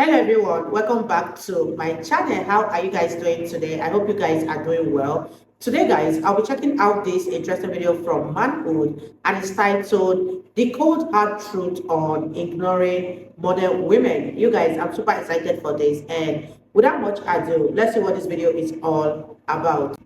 Hello everyone, welcome back to my channel. How are you guys doing today? I hope you guys are doing well. Today guys, I'll be checking out this interesting video from Manhood and it's titled The Cold Hard Truth on Ignoring Modern Women. You guys, I'm super excited for this, and without much ado, let's see what this video is all about.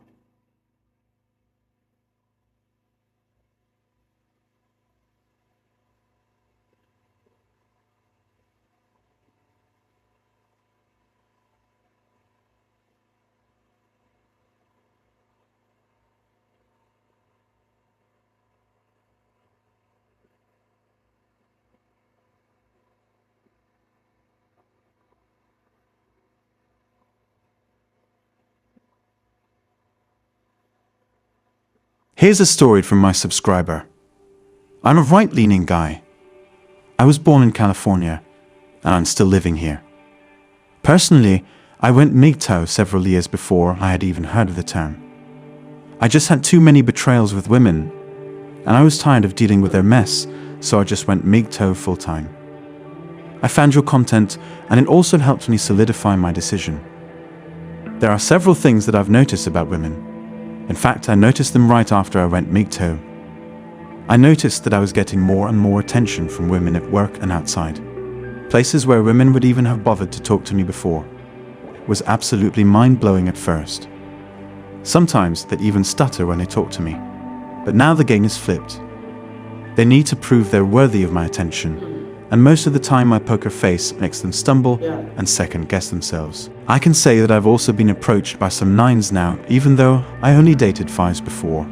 Here's a story from my subscriber. I'm a right-leaning guy. I was born in California, and I'm still living here. Personally, I went MGTOW several years before I had even heard of the term. I just had too many betrayals with women, and I was tired of dealing with their mess, so I just went MGTOW full-time. I found your content, and it also helped me solidify my decision. There are several things that I've noticed about women. In fact, I noticed them right after I went MGTOW. I noticed that I was getting more and more attention from women at work and outside. Places where women would even have bothered to talk to me before. It was absolutely mind-blowing at first. Sometimes they'd even stutter when they talk to me. But now the game is flipped. They need to prove they're worthy of my attention, and most of the time my poker face makes them stumble and second-guess themselves. I can say that I've also been approached by some 9s now, even though I only dated 5s before.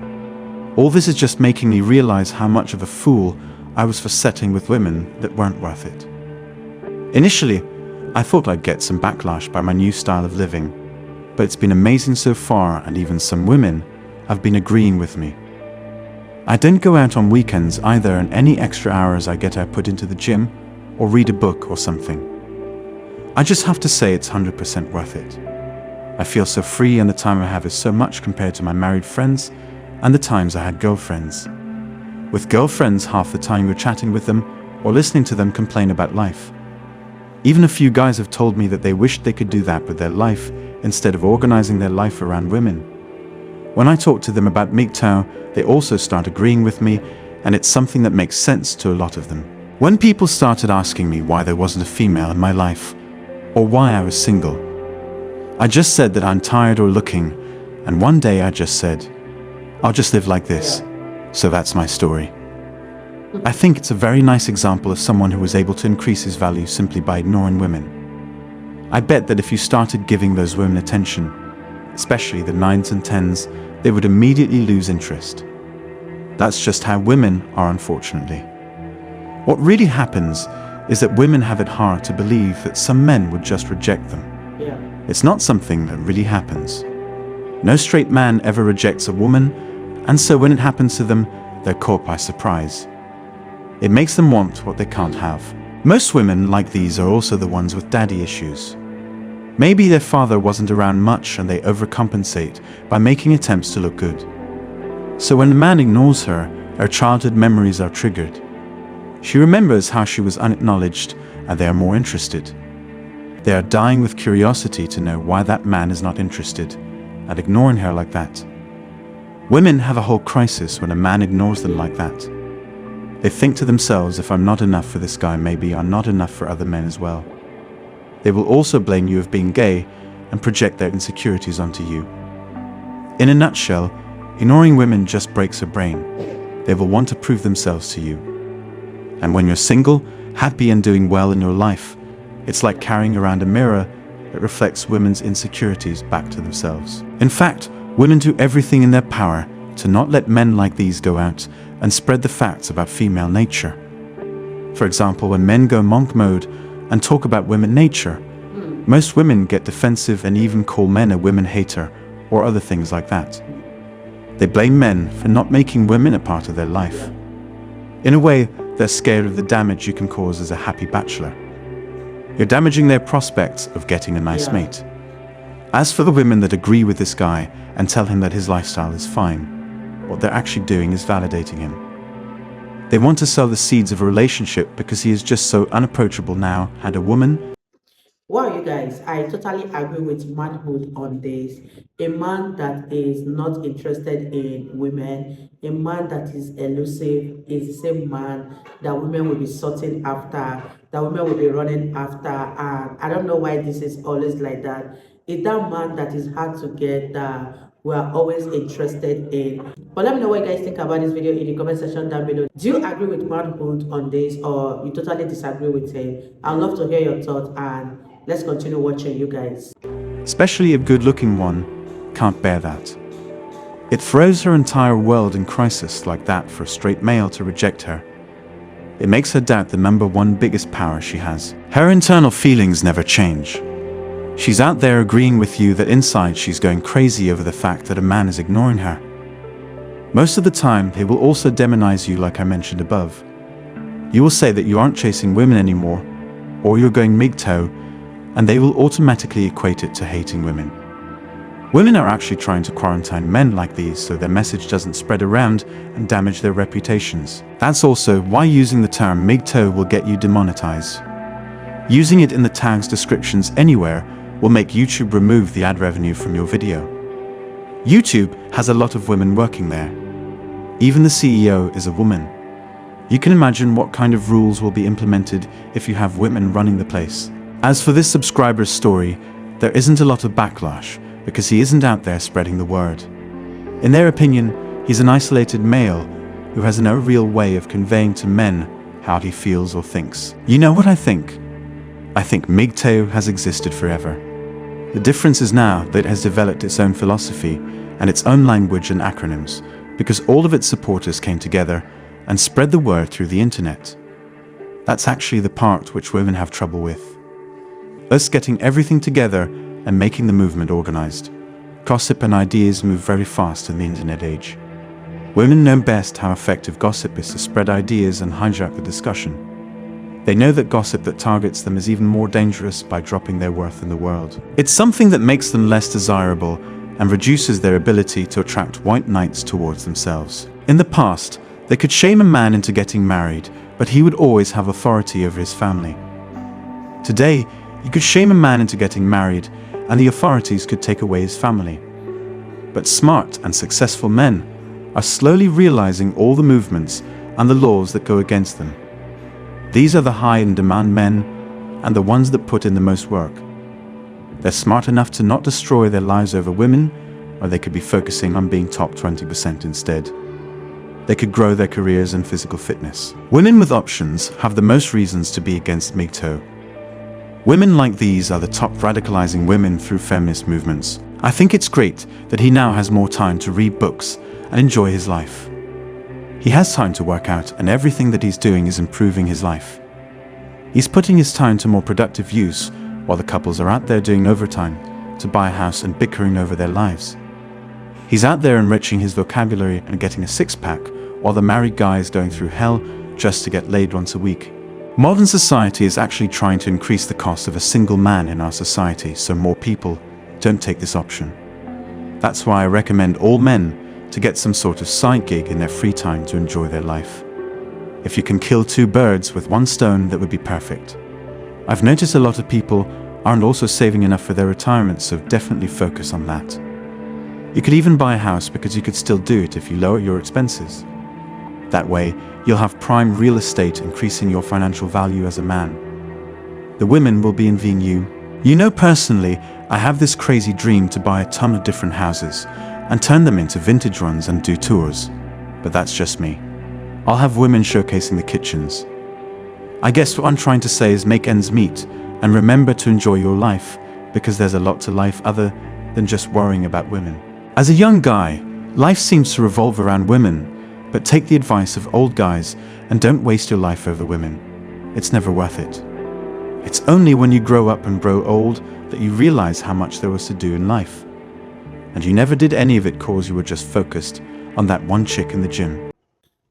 All this is just making me realize how much of a fool I was for settling with women that weren't worth it. Initially, I thought I'd get some backlash by my new style of living, but it's been amazing so far, and even some women have been agreeing with me. I don't go out on weekends either, and any extra hours I get I put into the gym or read a book or something. I just have to say it's 100% worth it. I feel so free, and the time I have is so much compared to my married friends and the times I had girlfriends. With girlfriends, half the time you're chatting with them or listening to them complain about life. Even a few guys have told me that they wished they could do that with their life instead of organizing their life around women. When I talk to them about MGTOW, they also start agreeing with me, and it's something that makes sense to a lot of them. When people started asking me why there wasn't a female in my life, or why I was single, I just said that I'm tired or looking, and one day I just said, I'll just live like this. So that's my story. I think it's a very nice example of someone who was able to increase his value simply by ignoring women. I bet that if you started giving those women attention, especially the 9s and 10s, they would immediately lose interest. That's just how women are, unfortunately. What really happens is that women have it hard to believe that some men would just reject them. It's not something that really happens. No straight man ever rejects a woman, and so when it happens to them, they're caught by surprise. It makes them want what they can't have. Most women like these are also the ones with daddy issues. Maybe their father wasn't around much and they overcompensate by making attempts to look good. So when a man ignores her, her childhood memories are triggered. She remembers how she was unacknowledged, and they are more interested. They are dying with curiosity to know why that man is not interested, and ignoring her like that. Women have a whole crisis when a man ignores them like that. They think to themselves, if I'm not enough for this guy, maybe I'm not enough for other men as well. They will also blame you of being gay and project their insecurities onto you. In a nutshell, ignoring women just breaks a brain. They will want to prove themselves to you. And when you're single, happy and doing well in your life, it's like carrying around a mirror that reflects women's insecurities back to themselves. In fact, women do everything in their power to not let men like these go out and spread the facts about female nature. For example, when men go monk mode and talk about women nature, most women get defensive and even call men a women hater or other things like that. They blame men for not making women a part of their life. In a way, they're scared of the damage you can cause as a happy bachelor. You're damaging their prospects of getting a nice mate. As for the women that agree with this guy and tell him that his lifestyle is fine, what they're actually doing is validating him. They want to sow the seeds of a relationship because he is just so unapproachable now, and a woman Wow, you guys, I totally agree with manhood on this. A man that is not interested in women, a man that is elusive, is the same man that women will be sorting after, that women will be running after. And I don't know why this is always like that. It's that man that is hard to get that we are always interested in. But let me know what you guys think about this video in the comment section down below. Do you agree with manhood on this or you totally disagree with him? I'd love to hear your thoughts and let's continue watching, you guys. Especially a good-looking one can't bear that. It throws her entire world in crisis like that for a straight male to reject her. It makes her doubt the number one biggest power she has. Her internal feelings never change. She's out there agreeing with you that inside she's going crazy over the fact that a man is ignoring her. Most of the time, they will also demonize you like I mentioned above. You will say that you aren't chasing women anymore, or you're going MGTOW, and they will automatically equate it to hating women. Women are actually trying to quarantine men like these so their message doesn't spread around and damage their reputations. That's also why using the term MGTOW will get you demonetized. Using it in the tag's descriptions anywhere will make YouTube remove the ad revenue from your video. YouTube has a lot of women working there. Even the CEO is a woman. You can imagine what kind of rules will be implemented if you have women running the place. As for this subscriber's story, there isn't a lot of backlash because he isn't out there spreading the word. In their opinion, he's an isolated male who has no real way of conveying to men how he feels or thinks. You know what I think? I think MGTOW has existed forever. The difference is now that it has developed its own philosophy and its own language and acronyms because all of its supporters came together and spread the word through the internet. That's actually the part which women have trouble with. Us getting everything together and making the movement organized. Gossip and ideas move very fast in the internet age. Women know best how effective gossip is to spread ideas and hijack the discussion. They know that gossip that targets them is even more dangerous by dropping their worth in the world. It's something that makes them less desirable and reduces their ability to attract white knights towards themselves. In the past, they could shame a man into getting married, but he would always have authority over his family. Today, you could shame a man into getting married, and the authorities could take away his family. But smart and successful men are slowly realizing all the movements and the laws that go against them. These are the high-in-demand men and the ones that put in the most work. They're smart enough to not destroy their lives over women, or they could be focusing on being top 20% instead. They could grow their careers and physical fitness. Women with options have the most reasons to be against MGTOW. Women like these are the top radicalizing women through feminist movements. I think it's great that he now has more time to read books and enjoy his life. He has time to work out and everything that he's doing is improving his life. He's putting his time to more productive use while the couples are out there doing overtime to buy a house and bickering over their lives. He's out there enriching his vocabulary and getting a six-pack while the married guy is going through hell just to get laid once a week. Modern society is actually trying to increase the cost of a single man in our society so more people don't take this option. That's why I recommend all men to get some sort of side gig in their free time to enjoy their life. If you can kill two birds with one stone, that would be perfect. I've noticed a lot of people aren't also saving enough for their retirement, so definitely focus on that. You could even buy a house because you could still do it if you lower your expenses. That way, you'll have prime real estate increasing your financial value as a man. The women will be envying you. You know, personally, I have this crazy dream to buy a ton of different houses and turn them into vintage ones and do tours. But that's just me. I'll have women showcasing the kitchens. I guess what I'm trying to say is make ends meet and remember to enjoy your life because there's a lot to life other than just worrying about women. As a young guy, life seems to revolve around women. But take the advice of old guys and don't waste your life over women. It's never worth it. It's only when you grow up and grow old that you realize how much there was to do in life. And you never did any of it cause you were just focused on that one chick in the gym.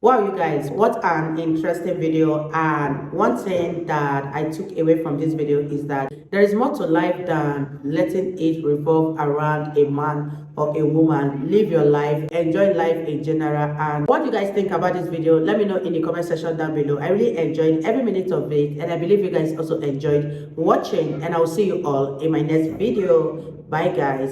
Wow, you guys, what an interesting video. And one thing that I took away from this video is that there is more to life than letting it revolve around a man or a woman. Live your life, enjoy life in general. And what you guys think about this video, let me know in the comment section down below. I really enjoyed every minute of it, and I believe you guys also enjoyed watching. And I will see you all in my next video. Bye, guys.